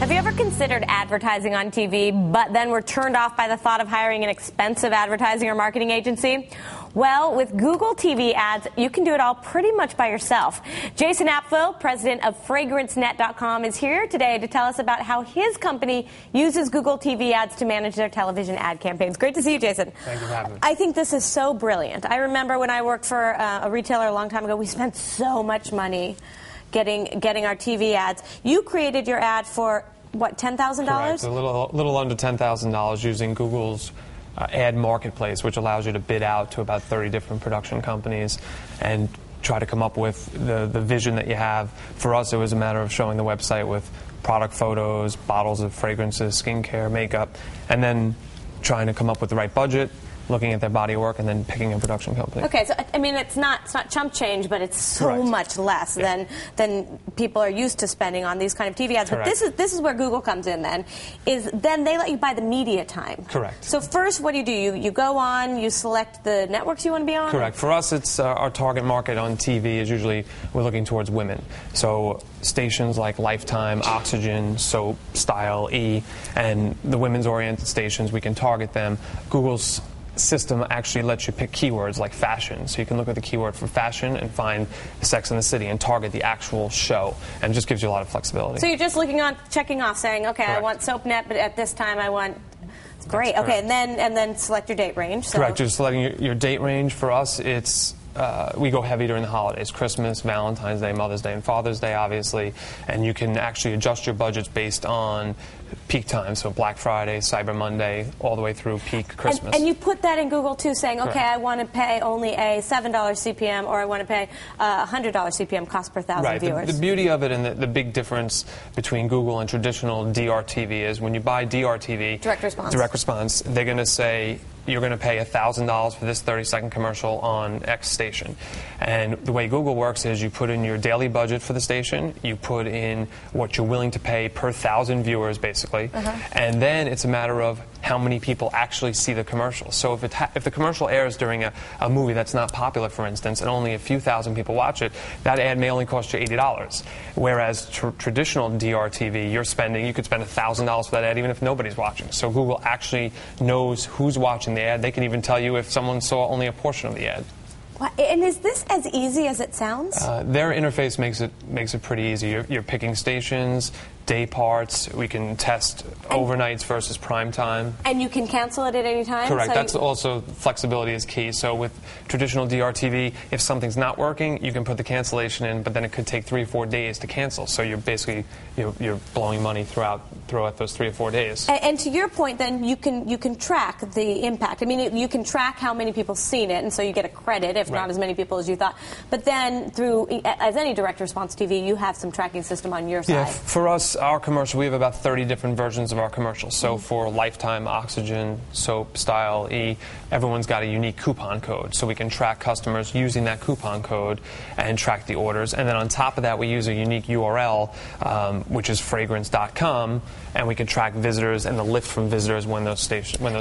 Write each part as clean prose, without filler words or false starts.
Have you ever considered advertising on TV, but then were turned off by the thought of hiring an expensive advertising or marketing agency? Well, with Google TV Ads, you can do it all pretty much by yourself. Jason Apfel, president of FragranceNet.com, is here today to tell us about how his company uses Google TV Ads to manage their television ad campaigns. Great to see you, Jason. Thank you for having me. I think this is so brilliant. I remember when I worked for a retailer a long time ago, we spent so much money getting our TV ads. You created your ad for, what, $10,000? Correct. A little under $10,000 using Google's ad marketplace, which allows you to bid out to about 30 different production companies and try to come up with the vision that you have. For us, it was a matter of showing the website with product photos, bottles of fragrances, skincare, makeup, and then trying to come up with the right budget, looking at their body of work, and then picking a production company. Okay, so I mean, it's not chump change, but it's so much less than people are used to spending on these kind of TV ads. Correct. But this is where Google comes in. Then they let you buy the media time. Correct. So first, what do? You go on, you select the networks you want to be on. Correct. For us, it's our target market on TV is usually we're looking towards women. So stations like Lifetime, Oxygen, Soap, Style, E, and the women's oriented stations, we can target them. Google's system actually lets you pick keywords like fashion, so you can look at the keyword for fashion and find Sex and the City and target the actual show, and it just gives you a lot of flexibility. So you're just checking off, saying, okay, Correct. I want SoapNet, but at this time I want. Great. That's okay, and then select your date range. So. Correct. You're selecting your date range. For us, it's we go heavy during the holidays: Christmas, Valentine's Day, Mother's Day, and Father's Day, obviously. And you can actually adjust your budgets based on peak time, so Black Friday, Cyber Monday, all the way through peak Christmas. And you put that in Google too, saying, okay, I want to pay only a $7 CPM, or I want to pay a $100 CPM cost per thousand viewers. The beauty of it, and the big difference between Google and traditional DRTV is when you buy DRTV, direct response, they're going to say you're going to pay $1,000 for this 30-second commercial on X station. And the way Google works is you put in your daily budget for the station, you put in what you're willing to pay per 1,000 viewers, basically, and then it's a matter of how many people actually see the commercial. So if the commercial airs during a movie that's not popular, for instance, and only a few thousand people watch it, that ad may only cost you $80. Whereas traditional DRTV, you could spend $1,000 for that ad even if nobody's watching. So Google actually knows who's watching the ad. They can even tell you if someone saw only a portion of the ad. And is this as easy as it sounds? Their interface makes it pretty easy. You're picking stations, day parts. We can test overnights versus prime time. And you can cancel it at any time? Correct. So That's also flexibility is key. So with traditional DRTV, if something's not working, you can put the cancellation in, but then it could take 3 or 4 days to cancel. So you're basically you're blowing money throughout those 3 or 4 days. And to your point, then you can track the impact. I mean, you can track how many people seen it, and so you get a credit if not as many people as you thought. But then as any direct response TV, you have some tracking system on your side. Yeah, for us, our commercial, we have about 30 different versions of our commercials. So for Lifetime, Oxygen, Soap, Style, E, everyone's got a unique coupon code. So we can track customers using that coupon code and track the orders. And then on top of that, we use a unique URL, which is fragrance.com, and we can track visitors and the lift from visitors when those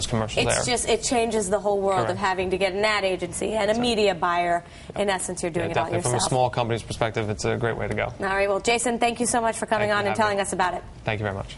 commercials air. It changes the whole world of having to get an ad agency and a media buyer. In essence, you're doing it all yourself. From a small company's perspective, it's a great way to go. All right. Well, Jason, thank you so much for coming on and telling us about it. Thank you very much.